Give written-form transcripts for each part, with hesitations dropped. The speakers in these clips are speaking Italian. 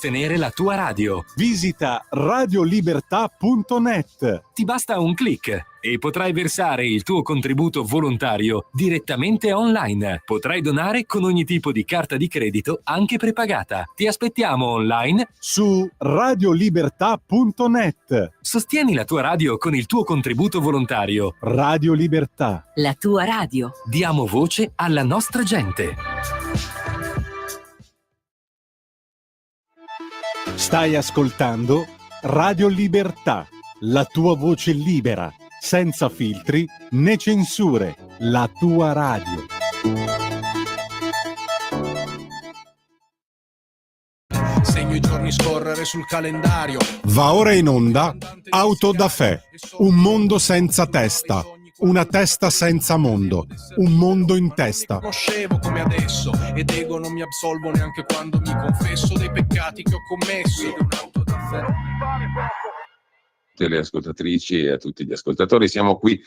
Tenere la tua radio. Visita radiolibertà.net. Ti basta un click e potrai versare il tuo contributo volontario direttamente online. Potrai donare con ogni tipo di carta di credito, anche prepagata. Ti aspettiamo online su radiolibertà.net. Sostieni la tua radio con il tuo contributo volontario. Radio Libertà. La tua radio. Diamo voce alla nostra gente. Stai ascoltando Radio Libertà, la tua voce libera, senza filtri né censure, la tua radio. Segno i giorni scorrere sul calendario. Va ora in onda Auto da Fè, un mondo senza testa. Una testa senza mondo, un mondo in testa. Conoscevo come adesso ed ego non mi absolvo neanche quando mi confesso dei peccati che ho commesso. Un'auto da fè. Tutte le ascoltatrici e a tutti gli ascoltatori, siamo qui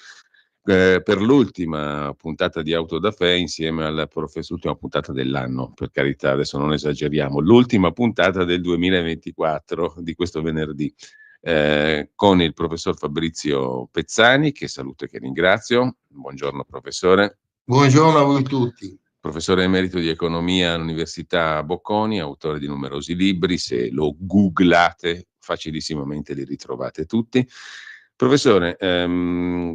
per l'ultima puntata di Auto da Fè insieme al professore, l'ultima puntata dell'anno, per carità, adesso non esageriamo, l'ultima puntata del 2024 di questo venerdì. Con il professor Fabrizio Pezzani, che saluto e che ringrazio. Buongiorno professore. Buongiorno a voi tutti. Professore emerito di economia all'Università Bocconi, autore di numerosi libri, se lo googlate facilissimamente li ritrovate tutti. Professore,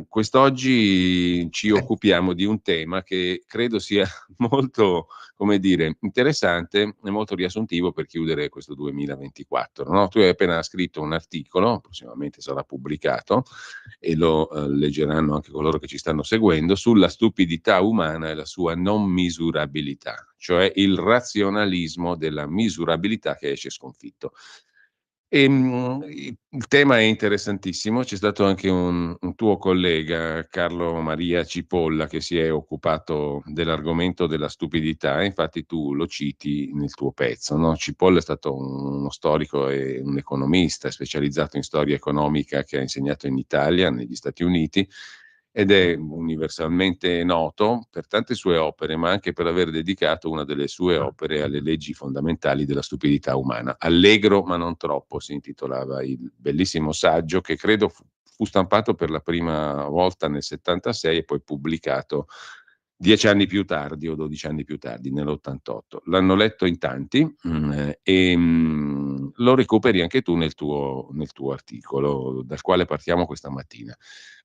quest'oggi ci occupiamo di un tema che credo sia molto, come dire, interessante e molto riassuntivo per chiudere questo 2024. No? Tu hai appena scritto un articolo, prossimamente sarà pubblicato, e lo leggeranno anche coloro che ci stanno seguendo, sulla stupidità umana e la sua non misurabilità, cioè il razionalismo della misurabilità che esce sconfitto. Il tema è interessantissimo, c'è stato anche un tuo collega, Carlo Maria Cipolla, che si è occupato dell'argomento della stupidità, e infatti tu lo citi nel tuo pezzo. No? Cipolla è stato uno storico e un economista specializzato in storia economica che ha insegnato in Italia, negli Stati Uniti, ed è universalmente noto per tante sue opere, ma anche per aver dedicato una delle sue opere alle leggi fondamentali della stupidità umana. Allegro ma non troppo si intitolava il bellissimo saggio, che credo fu stampato per la prima volta nel 76 e poi pubblicato 10 anni più tardi o 12 anni più tardi, nell'88. L'hanno letto in tanti e lo recuperi anche tu nel tuo articolo, dal quale partiamo questa mattina.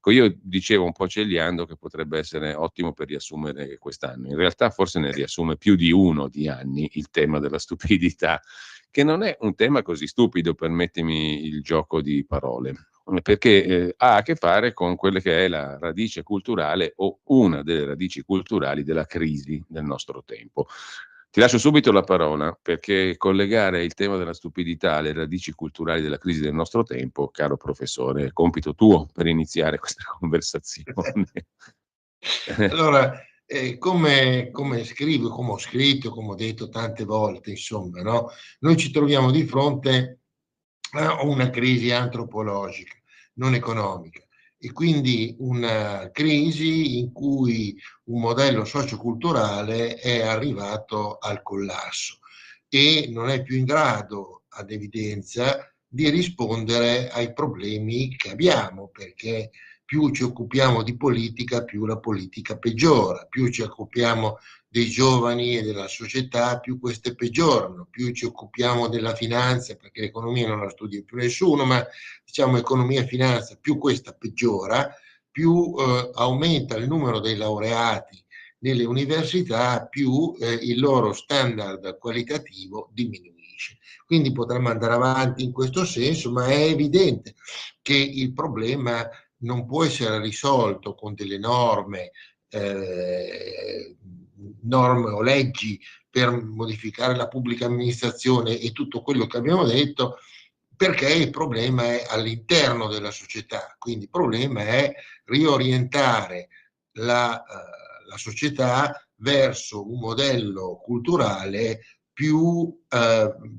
Io dicevo un po' cegliando che potrebbe essere ottimo per riassumere quest'anno. In realtà forse ne riassume più di uno di anni il tema della stupidità, che non è un tema così stupido, permettimi il gioco di parole, perché ha a che fare con quella che è la radice culturale o una delle radici culturali della crisi del nostro tempo. Ti lascio subito la parola, perché collegare il tema della stupidità alle radici culturali della crisi del nostro tempo, caro professore, è compito tuo per iniziare questa conversazione. Allora, come scrivo, come ho scritto, come ho detto tante volte, insomma, no? Noi ci troviamo di fronte a una crisi antropologica, non economica, e quindi una crisi in cui un modello socioculturale è arrivato al collasso e non è più in grado, ad evidenza, di rispondere ai problemi che abbiamo, perché più ci occupiamo di politica, più la politica peggiora, più ci occupiamo dei giovani e della società, più queste peggiorano, più ci occupiamo della finanza, perché l'economia non la studia più nessuno, ma diciamo economia e finanza, più questa peggiora, più aumenta il numero dei laureati nelle università, più il loro standard qualitativo diminuisce. Quindi potremmo andare avanti in questo senso, ma è evidente che il problema non può essere risolto con delle norme o leggi per modificare la pubblica amministrazione e tutto quello che abbiamo detto, perché il problema è all'interno della società. Quindi il problema è riorientare la società verso un modello culturale più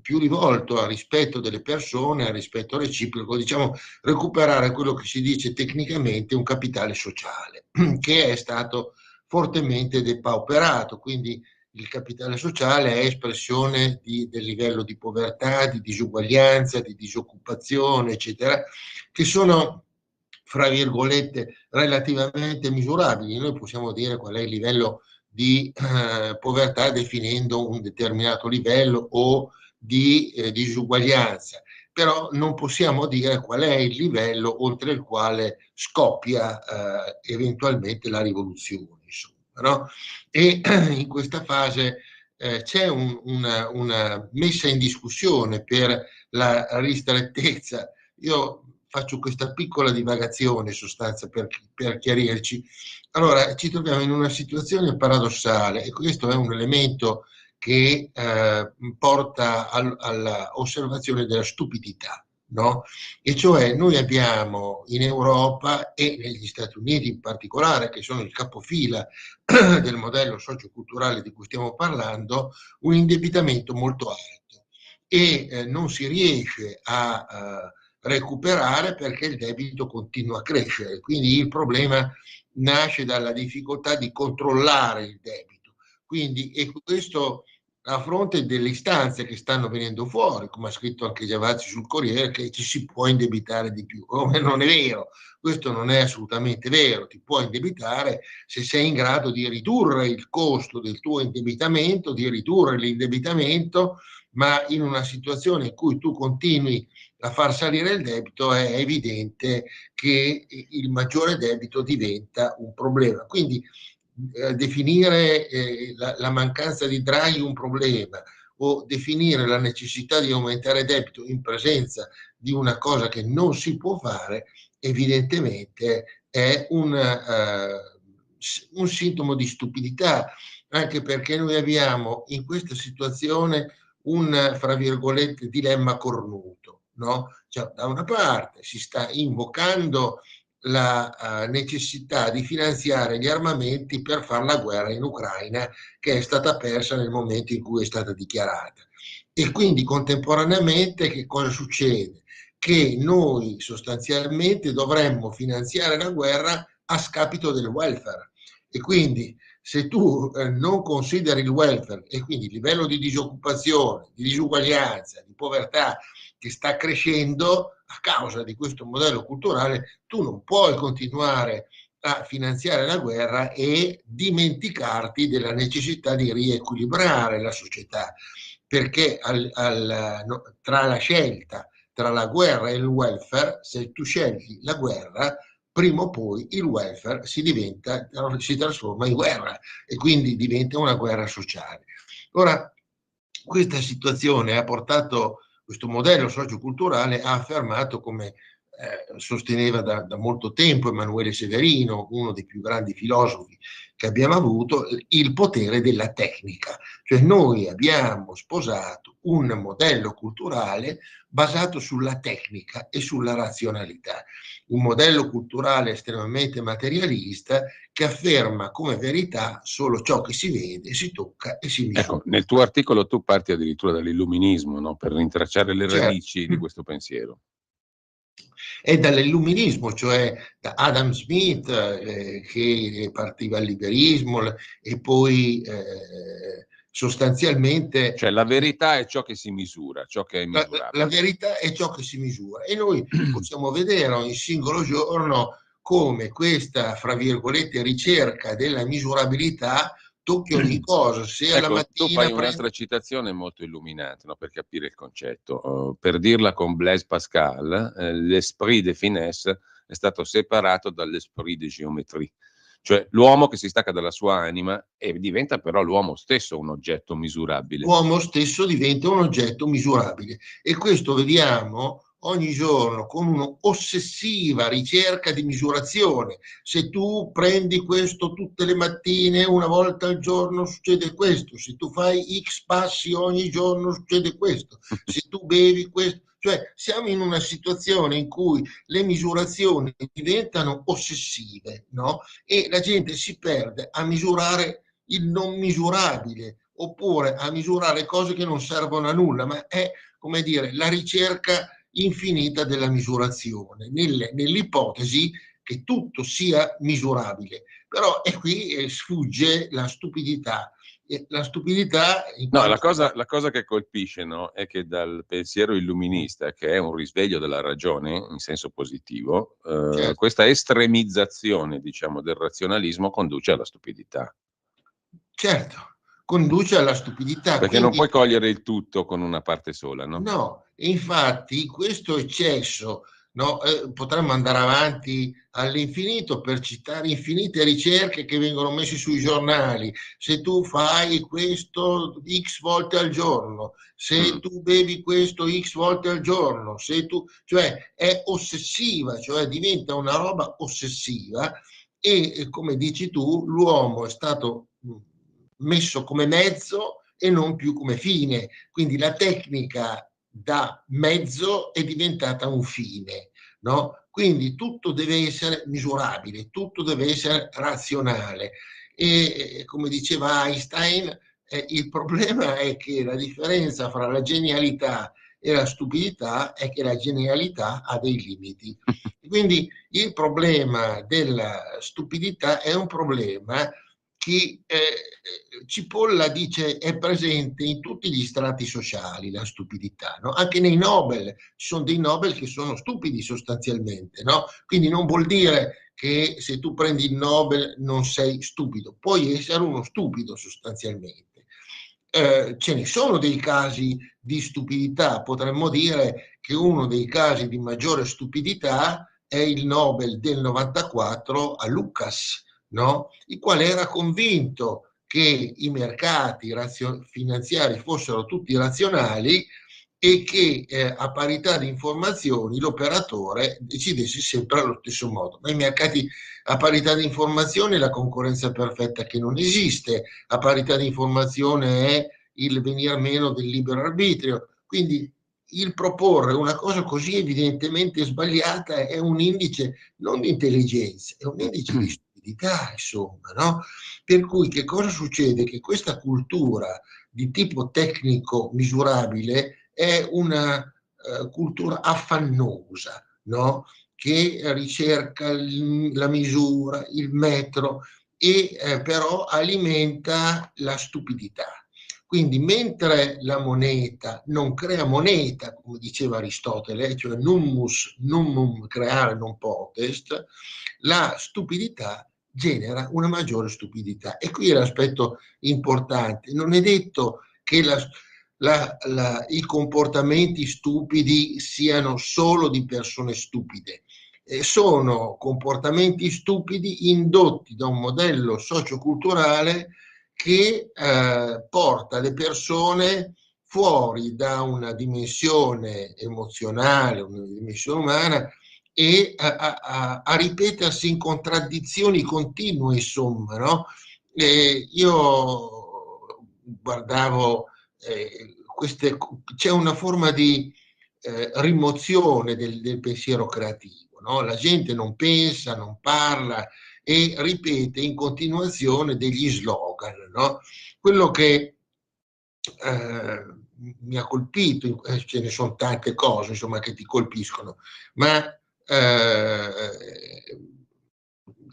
rivolto al rispetto delle persone, al rispetto reciproco, diciamo recuperare quello che si dice tecnicamente un capitale sociale, che è stato fortemente depauperato. Quindi il capitale sociale è espressione del livello di povertà, di disuguaglianza, di disoccupazione, eccetera, che sono, fra virgolette, relativamente misurabili. Noi possiamo dire qual è il livello di povertà definendo un determinato livello o di disuguaglianza, però non possiamo dire qual è il livello oltre il quale scoppia eventualmente la rivoluzione, insomma, no? E in questa fase c'è una messa in discussione per la ristrettezza. Io faccio questa piccola divagazione in sostanza per chiarirci. Allora, ci troviamo in una situazione paradossale e questo è un elemento che porta all'osservazione della stupidità, no? E cioè noi abbiamo in Europa e negli Stati Uniti in particolare, che sono il capofila del modello socioculturale di cui stiamo parlando, un indebitamento molto alto e non si riesce a recuperare perché il debito continua a crescere. Quindi il problema nasce dalla difficoltà di controllare il debito. Quindi, e questo a fronte delle istanze che stanno venendo fuori, come ha scritto anche Giavazzi sul Corriere, che ci si può indebitare di più. Non è vero, questo non è assolutamente vero. Ti puoi indebitare se sei in grado di ridurre il costo del tuo indebitamento, di ridurre l'indebitamento, ma in una situazione in cui tu continui a far salire il debito è evidente che il maggiore debito diventa un problema. Quindi definire la mancanza di Draghi un problema o definire la necessità di aumentare il debito in presenza di una cosa che non si può fare, evidentemente è un sintomo di stupidità, anche perché noi abbiamo in questa situazione un, fra virgolette, dilemma cornuto, no? Cioè, da una parte si sta invocando la necessità di finanziare gli armamenti per fare la guerra in Ucraina, che è stata persa nel momento in cui è stata dichiarata. E quindi contemporaneamente che cosa succede? Che noi sostanzialmente dovremmo finanziare la guerra a scapito del welfare. E quindi se tu non consideri il welfare e quindi il livello di disoccupazione, di disuguaglianza, di povertà che sta crescendo a causa di questo modello culturale, tu non puoi continuare a finanziare la guerra e dimenticarti della necessità di riequilibrare la società, perché tra la scelta tra la guerra e il welfare, se tu scegli la guerra, prima o poi il welfare si trasforma in guerra e quindi diventa una guerra sociale. Ora, questa situazione ha portato, questo modello socioculturale ha affermato, come sosteneva da molto tempo Emanuele Severino, uno dei più grandi filosofi che abbiamo avuto, il potere della tecnica. Cioè noi abbiamo sposato un modello culturale basato sulla tecnica e sulla razionalità, un modello culturale estremamente materialista che afferma come verità solo ciò che si vede, si tocca e si misura. Ecco, nel tuo articolo tu parti addirittura dall'illuminismo, no? Per rintracciare le radici di questo pensiero. È dall'illuminismo, cioè da Adam Smith che partiva al liberismo e poi sostanzialmente... Cioè la verità è ciò che si misura, ciò che è misurabile. La verità è ciò che si misura e noi possiamo vedere ogni singolo giorno come questa, fra virgolette, ricerca della misurabilità tocchi ogni cosa. Se alla mattina tu fai un'altra citazione molto illuminante, no, per capire il concetto. Per dirla con Blaise Pascal, l'esprit de finesse è stato separato dall'esprit de géométrie. Cioè l'uomo che si stacca dalla sua anima e diventa però l'uomo stesso un oggetto misurabile. L'uomo stesso diventa un oggetto misurabile e questo vediamo ogni giorno con un'ossessiva ricerca di misurazione. Se tu prendi questo tutte le mattine, una volta al giorno succede questo, se tu fai X passi ogni giorno succede questo, se tu bevi questo. Cioè siamo in una situazione in cui le misurazioni diventano ossessive, no? E la gente si perde a misurare il non misurabile oppure a misurare cose che non servono a nulla, ma è, come dire, la ricerca infinita della misurazione, nell'ipotesi che tutto sia misurabile. Però e qui sfugge la stupidità E la stupidità... No, la cosa che colpisce, no, è che dal pensiero illuminista, che è un risveglio della ragione in senso positivo, Certo. questa estremizzazione, diciamo, del razionalismo conduce alla stupidità. Certo, conduce alla stupidità. Perché non puoi cogliere il tutto con una parte sola, no? No, infatti questo eccesso, no, potremmo andare avanti all'infinito per citare infinite ricerche che vengono messe sui giornali. Se tu fai questo X volte al giorno, se tu bevi questo X volte al giorno, se tu, cioè è ossessiva, cioè diventa una roba ossessiva e come dici tu, l'uomo è stato messo come mezzo e non più come fine. Quindi la tecnica da mezzo è diventata un fine, no? Quindi tutto deve essere misurabile, tutto deve essere razionale. E come diceva Einstein, il problema è che la differenza fra la genialità e la stupidità è che la genialità ha dei limiti. Quindi il problema della stupidità è un problema che Cipolla dice è presente in tutti gli strati sociali, la stupidità, no? Anche nei Nobel, ci sono dei Nobel che sono stupidi sostanzialmente, no? Quindi non vuol dire che se tu prendi il Nobel non sei stupido, puoi essere uno stupido sostanzialmente. Ce ne sono dei casi di stupidità, potremmo dire che uno dei casi di maggiore stupidità è il Nobel del 94 a Lucas, no? Il quale era convinto che i mercati finanziari fossero tutti razionali e che a parità di informazioni l'operatore decidesse sempre allo stesso modo. Ma i mercati a parità di informazioni la concorrenza perfetta che non esiste, a parità di informazione è il venir meno del libero arbitrio. Quindi il proporre una cosa così evidentemente sbagliata è un indice non di intelligenza, è un indice di stupidità, insomma, no? Per cui che cosa succede? Che questa cultura di tipo tecnico misurabile è una cultura affannosa, no? Che ricerca la misura, il metro e però alimenta la stupidità. Quindi mentre la moneta non crea moneta, come diceva Aristotele, cioè nummus nummum creare non potest, la stupidità genera una maggiore stupidità. E qui è l'aspetto importante. Non è detto che i comportamenti stupidi siano solo di persone stupide. Sono comportamenti stupidi indotti da un modello socioculturale che porta le persone fuori da una dimensione emozionale, una dimensione umana e a ripetersi in contraddizioni continue, insomma, no? Io guardavo c'è una forma di rimozione del pensiero creativo, no? La gente non pensa, non parla e ripete in continuazione degli slogan, no? Quello che mi ha colpito, ce ne sono tante cose insomma che ti colpiscono, ma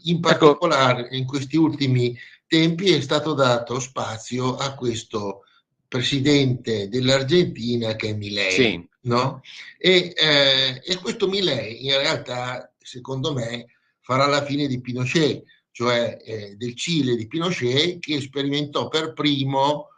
in particolare in questi ultimi tempi è stato dato spazio a questo presidente dell'Argentina che è Milei, sì. no? E questo Milei in realtà secondo me farà la fine di Pinochet, cioè del Cile di Pinochet, che sperimentò per primo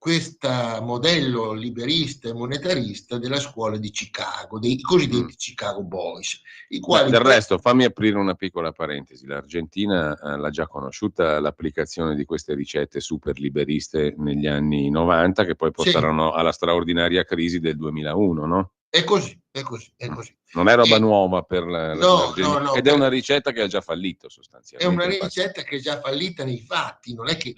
questo modello liberista e monetarista della scuola di Chicago, dei cosiddetti Chicago Boys. I quali del resto, fammi aprire una piccola parentesi. L'Argentina l'ha già conosciuta l'applicazione di queste ricette super liberiste negli anni 90, che poi portarono alla straordinaria crisi del 2001, no? È così, è così, è così. Non è roba nuova per l'Argentina. No, ed è una ricetta che ha già fallito sostanzialmente. È una ricetta che è già fallita nei fatti, non è che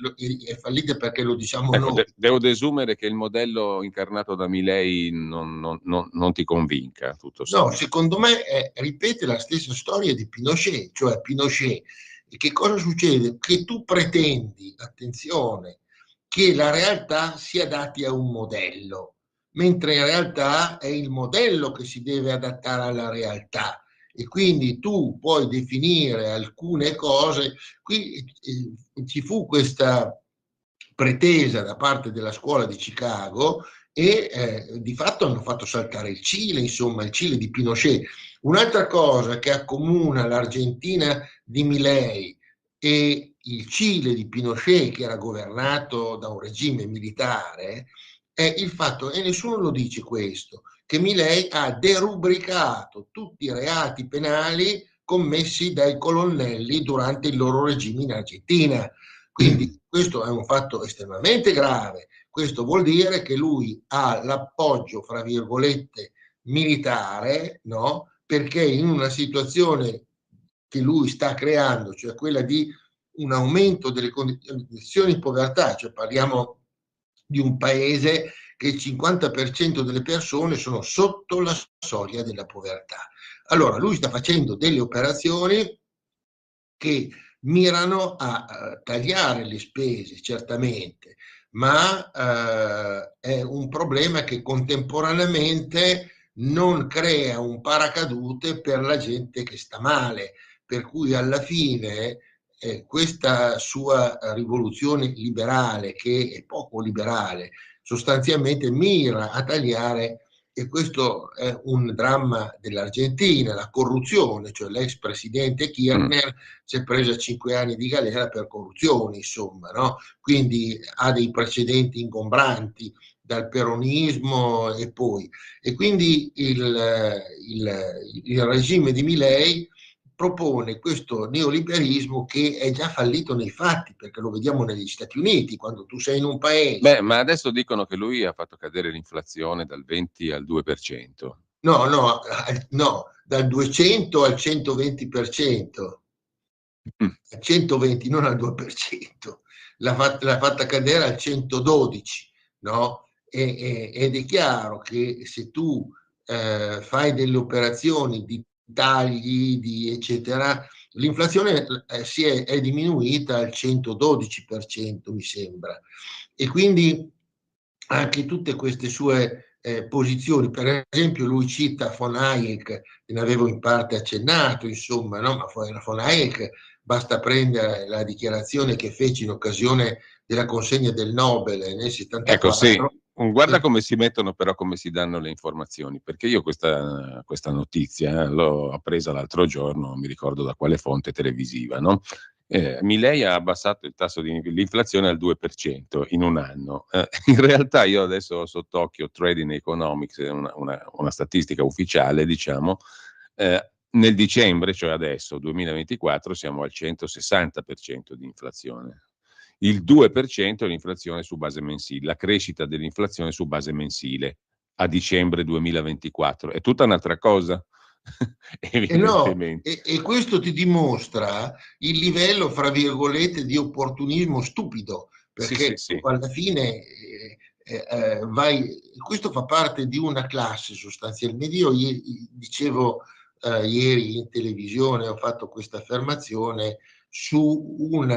è fallita perché lo diciamo noi. Devo desumere che il modello incarnato da Milei non ti convinca, tutto sommato. No, secondo me ripete la stessa storia di Pinochet, cioè Pinochet. E che cosa succede? Che tu pretendi, attenzione, che la realtà si adatti a un modello, mentre in realtà è il modello che si deve adattare alla realtà. E quindi tu puoi definire alcune cose. Qui ci fu questa pretesa da parte della scuola di Chicago e di fatto hanno fatto saltare il Cile, insomma, il Cile di Pinochet. Un'altra cosa che accomuna l'Argentina di Milei e il Cile di Pinochet, che era governato da un regime militare, è il fatto, e nessuno lo dice questo, che Milei ha derubricato tutti i reati penali commessi dai colonnelli durante il loro regime in Argentina. Quindi questo è un fatto estremamente grave. Questo vuol dire che lui ha l'appoggio, fra virgolette, militare, no? Perché in una situazione che lui sta creando, cioè quella di un aumento delle condizioni di povertà, cioè parliamo di un paese che il 50% delle persone sono sotto la soglia della povertà. Allora lui sta facendo delle operazioni che mirano a tagliare le spese, certamente, ma è un problema che contemporaneamente non crea un paracadute per la gente che sta male, per cui alla fine questa sua rivoluzione liberale, che è poco liberale, sostanzialmente mira a tagliare, e questo è un dramma dell'Argentina, la corruzione, cioè l'ex presidente Kirchner si è presa 5 anni di galera per corruzione, insomma, no? Quindi ha dei precedenti ingombranti dal peronismo e poi. E quindi il regime di Milei propone questo neoliberismo che è già fallito nei fatti, perché lo vediamo negli Stati Uniti, quando tu sei in un paese... Beh, ma adesso dicono che lui ha fatto cadere l'inflazione dal 20 al 2%. No, dal 200 al 120%. Al 120, non al 2%, l'ha fatta cadere al 112, no? Ed è chiaro che se tu fai delle operazioni di tagli, di eccetera, l'inflazione è diminuita al 112%, mi sembra. E quindi anche tutte queste sue posizioni, per esempio lui cita von Hayek, ne avevo in parte accennato, insomma, no? Ma von Hayek, basta prendere la dichiarazione che fece in occasione della consegna del Nobel nel 74. Ecco, sì. Guarda come si mettono, però, come si danno le informazioni, perché io questa notizia l'ho appresa l'altro giorno, non mi ricordo da quale fonte televisiva, no? Milei ha abbassato il tasso di l'inflazione al 2% in un anno. In realtà io adesso ho sott'occhio Trading Economics, una statistica ufficiale, diciamo, nel dicembre, cioè adesso, 2024, siamo al 160% di inflazione. Il 2% è l'inflazione su base mensile, la crescita dell'inflazione su base mensile a dicembre 2024. È tutta un'altra cosa, evidentemente. E questo ti dimostra il livello, fra virgolette, di opportunismo stupido, perché Sì. alla fine questo fa parte di una classe sostanzialmente. Io dicevo ieri in televisione, ho fatto questa affermazione su un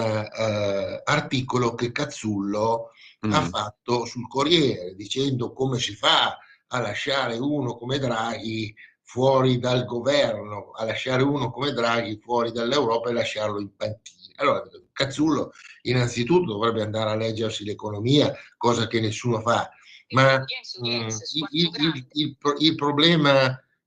articolo che Cazzullo ha fatto sul Corriere, dicendo come si fa a lasciare uno come Draghi fuori dal governo, a lasciare uno come Draghi fuori dall'Europa e lasciarlo in panchina. Allora, Cazzullo innanzitutto dovrebbe andare a leggersi l'economia, cosa che nessuno fa, ma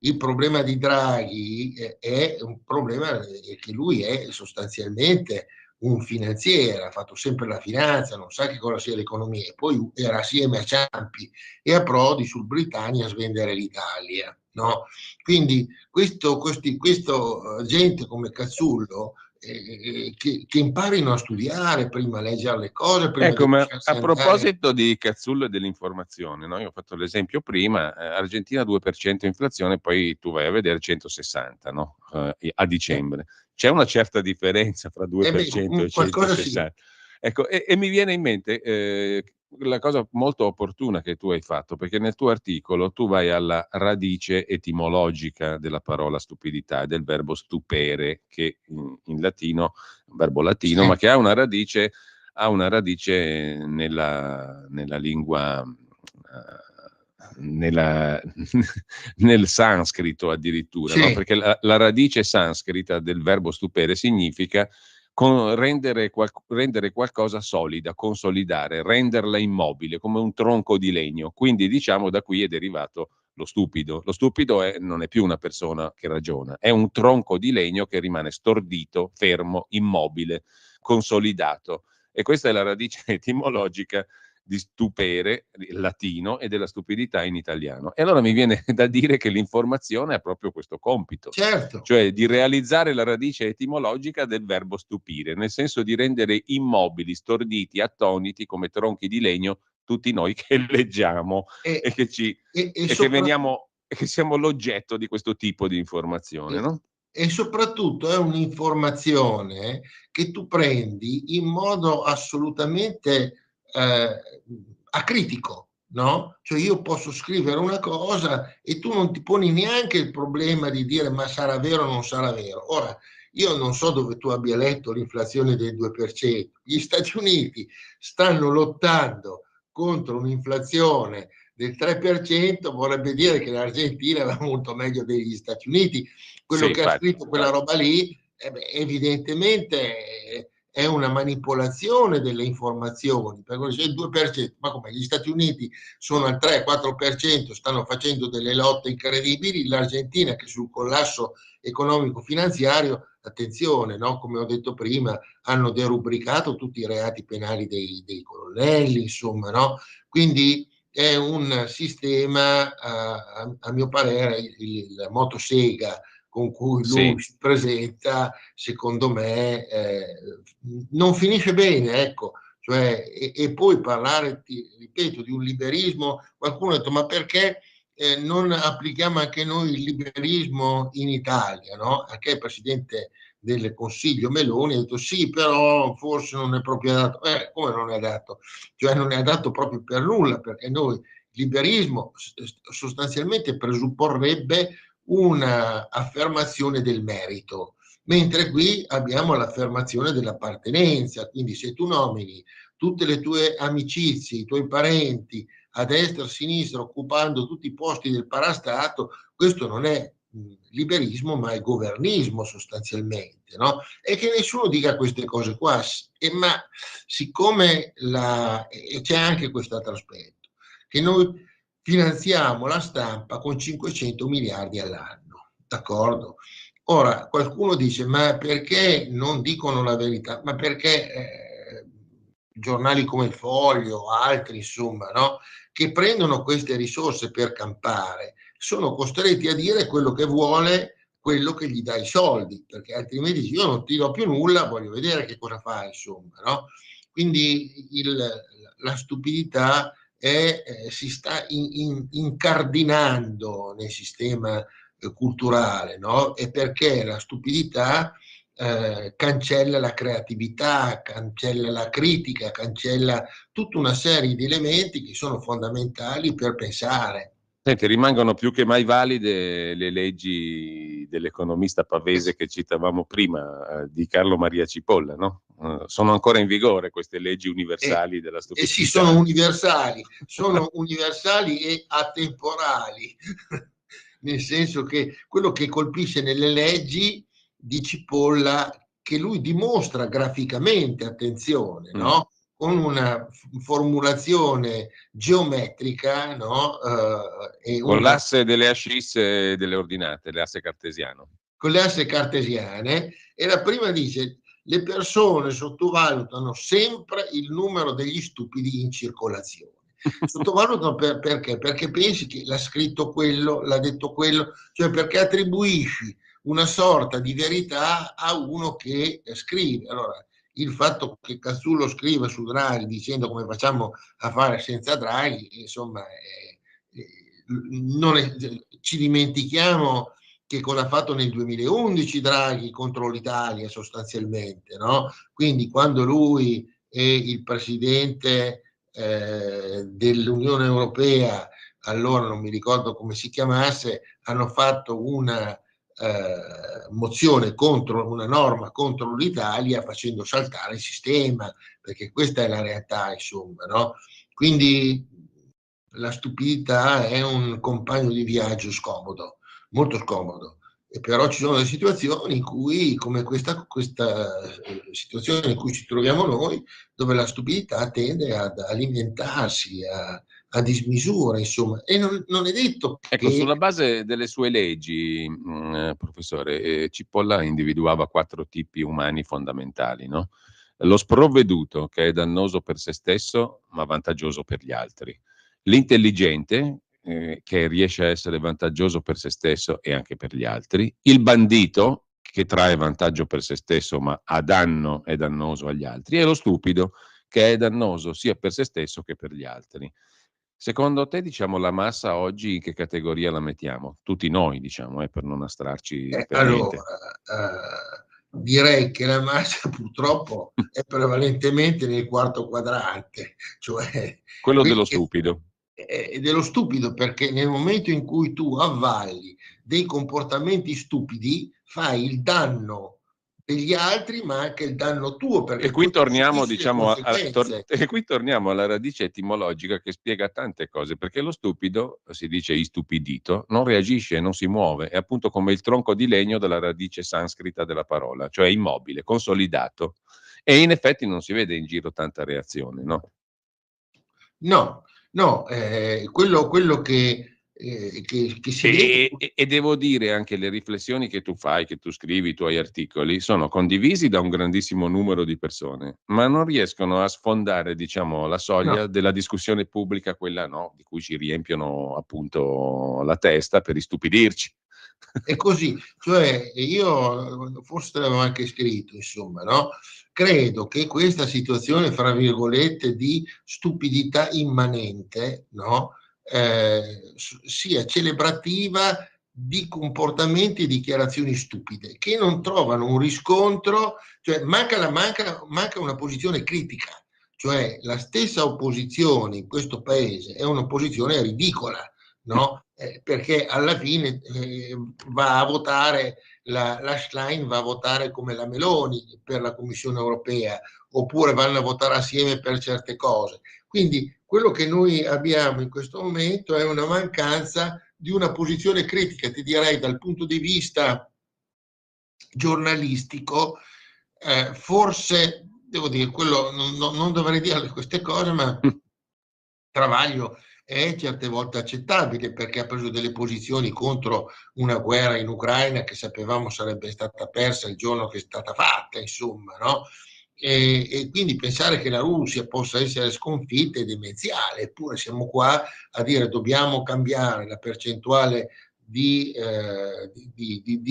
il problema di Draghi è un problema che lui è sostanzialmente un finanziere, ha fatto sempre la finanza, non sa che cosa sia l'economia, e poi era assieme a Ciampi e a Prodi sul Britannia a svendere l'Italia, no? Quindi questo gente come Cazzullo che imparino a studiare prima, a leggere le cose prima. Ecco, ma a proposito di Cazzullo e dell'informazione, no? Io ho fatto l'esempio prima, Argentina 2% inflazione, poi tu vai a vedere 160, no? A dicembre. C'è una certa differenza fra 2% e 160. Ecco, e mi viene in mente la cosa molto opportuna che tu hai fatto, perché nel tuo articolo tu vai alla radice etimologica della parola stupidità, del verbo stupere, che in latino, un verbo latino, ma che ha una radice nella lingua, nel sanscrito addirittura, no? Perché la radice sanscrita del verbo stupere significa rendere qualcosa solida, consolidare, renderla immobile, come un tronco di legno. Quindi diciamo da qui è derivato lo stupido. Lo stupido non è più una persona che ragiona, è un tronco di legno che rimane stordito, fermo, immobile, consolidato. E questa è la radice etimologica di stupere, il latino, e della stupidità in italiano. E allora mi viene da dire che l'informazione ha proprio questo compito, Certo. cioè di realizzare la radice etimologica del verbo stupire, nel senso di rendere immobili, storditi, attoniti come tronchi di legno tutti noi che leggiamo e che siamo l'oggetto di questo tipo di informazione, no? E soprattutto è un'informazione che tu prendi in modo assolutamente acritico, no? Cioè io posso scrivere una cosa e tu non ti poni neanche il problema di dire ma sarà vero o non sarà vero. Ora, io non so dove tu abbia letto l'inflazione del 2%. Gli Stati Uniti stanno lottando contro un'inflazione del 3%, vorrebbe dire che l'Argentina va molto meglio degli Stati Uniti. Quello che ha scritto quella roba lì, evidentemente è una manipolazione delle informazioni, perché c'è il 2%, ma come gli Stati Uniti sono al 3-4%, stanno facendo delle lotte incredibili, l'Argentina che sul collasso economico-finanziario, attenzione, no? Come ho detto prima, hanno derubricato tutti i reati penali dei colonnelli, insomma, no? Quindi è un sistema, a mio parere, il motosega con cui lui si presenta, secondo me, non finisce bene, ecco. Cioè, e poi parlare, ripeto, di un liberismo, qualcuno ha detto, ma perché non applichiamo anche noi il liberismo in Italia, no? Anche il Presidente del Consiglio Meloni ha detto sì, però forse non è proprio adatto. Come non è adatto? Cioè non è adatto proprio per nulla, perché noi liberismo sostanzialmente presupporrebbe una affermazione del merito, mentre qui abbiamo l'affermazione dell'appartenenza. Quindi se tu nomini tutte le tue amicizie, i tuoi parenti a destra, a sinistra, occupando tutti i posti del parastato, questo non è liberismo, ma è governismo sostanzialmente, no? E che nessuno dica queste cose qua, ma siccome c'è anche quest'altro aspetto, che noi finanziamo la stampa con 500 miliardi all'anno, d'accordo? Ora, qualcuno dice, ma perché non dicono la verità? Ma perché giornali come il Foglio, altri, insomma, no? Che prendono queste risorse per campare, sono costretti a dire quello che vuole quello che gli dà i soldi, perché altrimenti dice, io non ti do più nulla, voglio vedere che cosa fa, insomma, no? Quindi la stupidità si sta incardinando nel sistema culturale, no? E perché la stupidità cancella la creatività, cancella la critica, cancella tutta una serie di elementi che sono fondamentali per pensare. Senti, rimangono più che mai valide le leggi dell'economista pavese che citavamo prima, di Carlo Maria Cipolla, no? Sono ancora in vigore queste leggi universali della stupidità. Sì, sono universali e atemporali, nel senso che quello che colpisce nelle leggi di Cipolla, che lui dimostra graficamente, attenzione, no? Con una formulazione geometrica, no? Con l'asse delle ascisse delle ordinate, l'asse cartesiano. Con le asse cartesiane, e la prima dice: le persone sottovalutano sempre il numero degli stupidi in circolazione. Sottovalutano perché? Perché pensi che l'ha scritto quello, l'ha detto quello, cioè perché attribuisci una sorta di verità a uno che scrive. Allora, il fatto che Cazzullo scriva su Draghi dicendo come facciamo a fare senza Draghi, insomma, ci dimentichiamo che cosa ha fatto nel 2011 Draghi contro l'Italia sostanzialmente, no? Quindi quando lui e il presidente dell'Unione Europea, allora non mi ricordo come si chiamasse, hanno fatto una mozione contro una norma contro l'Italia facendo saltare il sistema, perché questa è la realtà, insomma, no? Quindi la stupidità è un compagno di viaggio scomodo, molto scomodo, E però ci sono delle situazioni in cui, come questa situazione in cui ci troviamo noi, dove la stupidità tende ad alimentarsi a dismisura, insomma, e non è detto Ecco, che... sulla base delle sue leggi, professore, Cipolla individuava 4 tipi umani fondamentali, no? Lo sprovveduto, che è dannoso per se stesso, ma vantaggioso per gli altri. L'intelligente, che riesce a essere vantaggioso per se stesso e anche per gli altri. Il bandito, che trae vantaggio per se stesso, ma a danno è dannoso agli altri. E lo stupido, che è dannoso sia per se stesso che per gli altri. Secondo te, diciamo, la massa oggi in che categoria la mettiamo? Tutti noi, diciamo, per non astrarci per Allora, niente. direi che la massa purtroppo è prevalentemente nel quarto quadrante, cioè Quello dello quelli che stupido. è dello stupido, perché nel momento in cui tu avvalli dei comportamenti stupidi fai il danno degli altri, ma anche il danno tuo, E perché qui poi tu torniamo, subisci le diciamo, conseguenze. e qui torniamo alla radice etimologica che spiega tante cose, perché lo stupido, si dice istupidito, non reagisce, non si muove, è appunto come il tronco di legno della radice sanscrita della parola, cioè immobile, consolidato, e in effetti non si vede in giro tanta reazione, no? No, no, quello che si vede... E devo dire anche le riflessioni che tu fai, che tu scrivi, i tuoi articoli, sono condivisi da un grandissimo numero di persone, ma non riescono a sfondare, diciamo, la No, soglia della discussione pubblica, quella no, di cui ci riempiono appunto la testa per istupidirci. è così, cioè io forse te l'avevo anche scritto, insomma, no? Credo che questa situazione, fra virgolette, di stupidità immanente, no? Sia celebrativa di comportamenti e dichiarazioni stupide che non trovano un riscontro, cioè manca una posizione critica, cioè la stessa opposizione in questo paese è un'opposizione ridicola, no? Perché alla fine va a votare la Schlein va a votare come la Meloni per la Commissione europea, oppure vanno a votare assieme per certe cose. Quindi quello che noi abbiamo in questo momento è una mancanza di una posizione critica, ti direi dal punto di vista giornalistico, forse devo dire, quello non dovrei dire queste cose, ma Travaglio è certe volte accettabile, perché ha preso delle posizioni contro una guerra in Ucraina che sapevamo sarebbe stata persa il giorno che è stata fatta, insomma, no? E quindi pensare che la Russia possa essere sconfitta è demenziale, eppure siamo qua a dire dobbiamo cambiare la percentuale di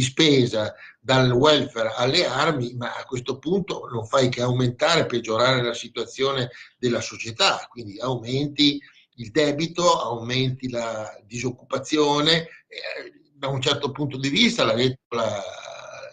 spesa dal welfare alle armi, ma a questo punto non fai che aumentare e peggiorare la situazione della società, quindi aumenti il debito, aumenti la disoccupazione. Da un certo punto di vista l'ha detto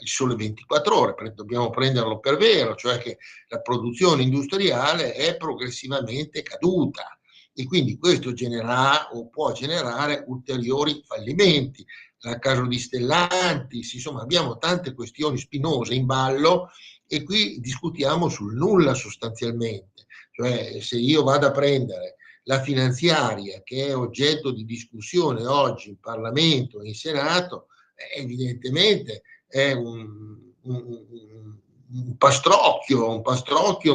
il Sole 24 Ore, dobbiamo prenderlo per vero, cioè che la produzione industriale è progressivamente caduta e quindi questo genererà o può generare ulteriori fallimenti. Nel caso di Stellantis, insomma, abbiamo tante questioni spinose in ballo e qui discutiamo sul nulla sostanzialmente. Cioè, se io vado a prendere la finanziaria che è oggetto di discussione oggi in Parlamento e in Senato, evidentemente è un pastrocchio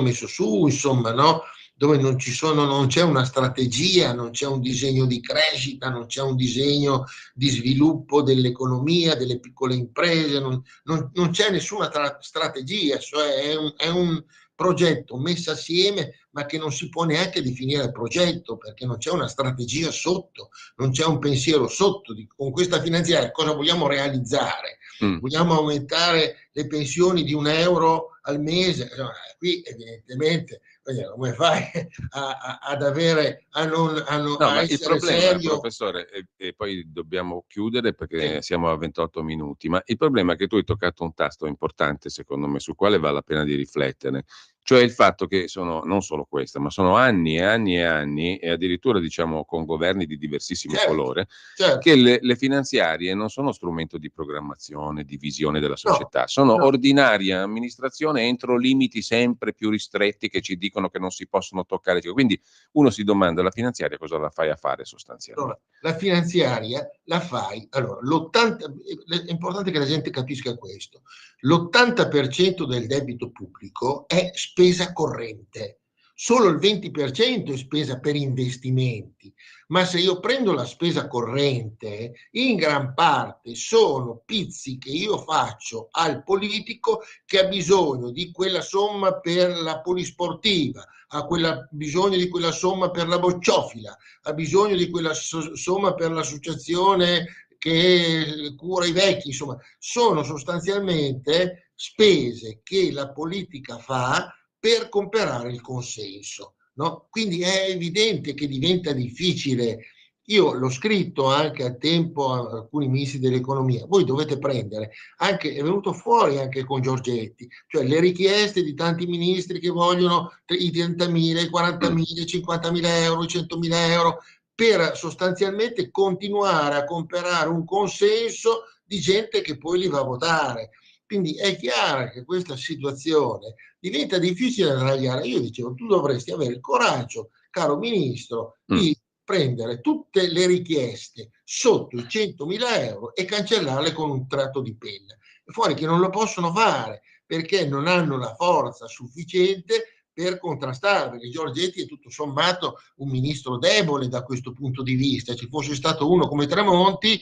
messo su, insomma, no? Dove non c'è una strategia, non c'è un disegno di crescita, non c'è un disegno di sviluppo dell'economia, delle piccole imprese, non c'è nessuna strategia, cioè è un progetto messo assieme ma che non si può neanche definire progetto perché non c'è una strategia sotto, non c'è un pensiero sotto con questa finanziaria cosa vogliamo realizzare. Vogliamo aumentare le pensioni di €1 al mese? Qui evidentemente come fai ad avere No, a ma il essere problema, serio? professore, e poi dobbiamo chiudere perché siamo a 28 minuti, ma il problema è che tu hai toccato un tasto importante, secondo me, sul quale vale la pena di riflettere. Cioè il fatto che sono, non solo questa, ma sono anni e anni e anni, e addirittura diciamo con governi di diversissimo colore, che le finanziarie non sono strumento di programmazione, di visione della società, sono ordinaria amministrazione entro limiti sempre più ristretti che ci dicono che non si possono toccare. Quindi uno si domanda, la finanziaria cosa la fai a fare sostanzialmente? Allora, la finanziaria la fai, allora, è importante che la gente capisca questo, l'80% del debito pubblico è spesa corrente, solo il 20% è spesa per investimenti, ma se io prendo la spesa corrente, in gran parte sono pizzi che io faccio al politico che ha bisogno di quella somma per la polisportiva, ha bisogno di quella somma per la bocciofila, ha bisogno di quella somma per l'associazione che cura i vecchi, insomma, sono sostanzialmente spese che la politica fa per comprare il consenso, no? Quindi è evidente che diventa difficile. Io l'ho scritto anche a tempo a alcuni ministri dell'economia, voi dovete prendere, anche, è venuto fuori anche con Giorgetti, cioè le richieste di tanti ministri che vogliono i 30.000, i 40.000, i 50.000 euro, i 100.000 euro, per sostanzialmente continuare a comprare un consenso di gente che poi li va a votare. Quindi è chiaro che questa situazione diventa difficile da tagliare. Io dicevo, tu dovresti avere il coraggio, caro ministro, di prendere tutte le richieste sotto i 100.000 euro e cancellarle con un tratto di penna. È fuori che non lo possono fare perché non hanno la forza sufficiente per contrastare, perché Giorgetti è tutto sommato un ministro debole da questo punto di vista. Ci fosse stato uno come Tremonti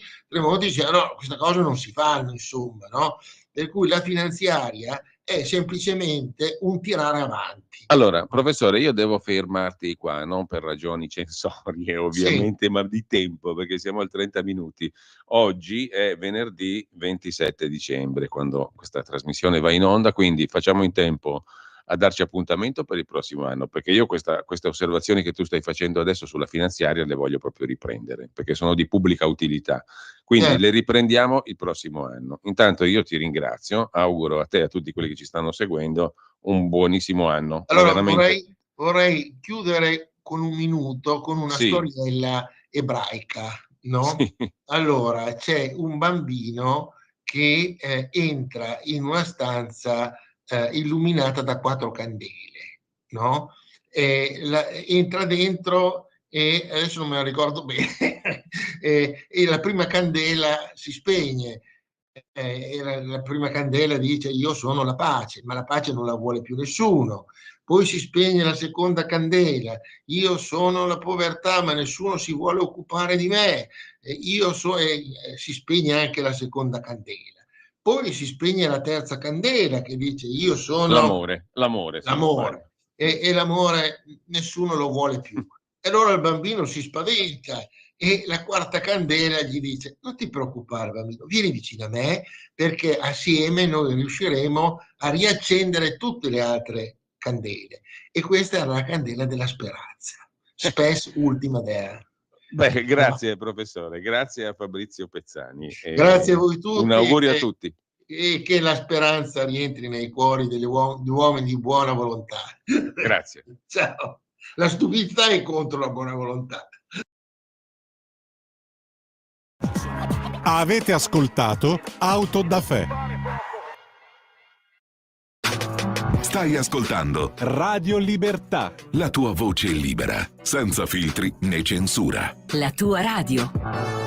diceva no, queste cose non si fanno, insomma, no? Per cui la finanziaria è semplicemente un tirare avanti. Allora, professore, io devo fermarti qua, non per ragioni censorie ovviamente, ma di tempo, perché siamo al 30 minuti. Oggi è venerdì 27 dicembre, quando questa trasmissione va in onda, quindi facciamo in tempo a darci appuntamento per il prossimo anno, perché io queste osservazioni che tu stai facendo adesso sulla finanziaria le voglio proprio riprendere, perché sono di pubblica utilità. Quindi le riprendiamo il prossimo anno. Intanto io ti ringrazio, auguro a te e a tutti quelli che ci stanno seguendo un buonissimo anno. Allora vorrei chiudere con un minuto con una storiella ebraica, no? Sì. Allora c'è un bambino che entra in una stanza illuminata da 4 candele, no? Entra dentro e adesso non me la ricordo bene e la prima candela si spegne e la prima candela dice io sono la pace, ma la pace non la vuole più nessuno. Poi si spegne la seconda candela, io sono la povertà ma nessuno si vuole occupare di me, si spegne anche la seconda candela. Poi si spegne la terza candela che dice io sono l'amore e l'amore nessuno lo vuole più. E allora il bambino si spaventa e la quarta candela gli dice non ti preoccupare bambino, vieni vicino a me perché assieme noi riusciremo a riaccendere tutte le altre candele. E questa era la candela della speranza. Spes ultima dea. Beh, grazie professore, grazie a Fabrizio Pezzani. Grazie a voi tutti. Un augurio a tutti. E che la speranza rientri nei cuori degli uomini di buona volontà. Grazie. Ciao. La stupidità è contro la buona volontà. Avete ascoltato Auto da Fè. Stai ascoltando Radio Libertà. la tua voce libera, senza filtri né censura. La tua radio.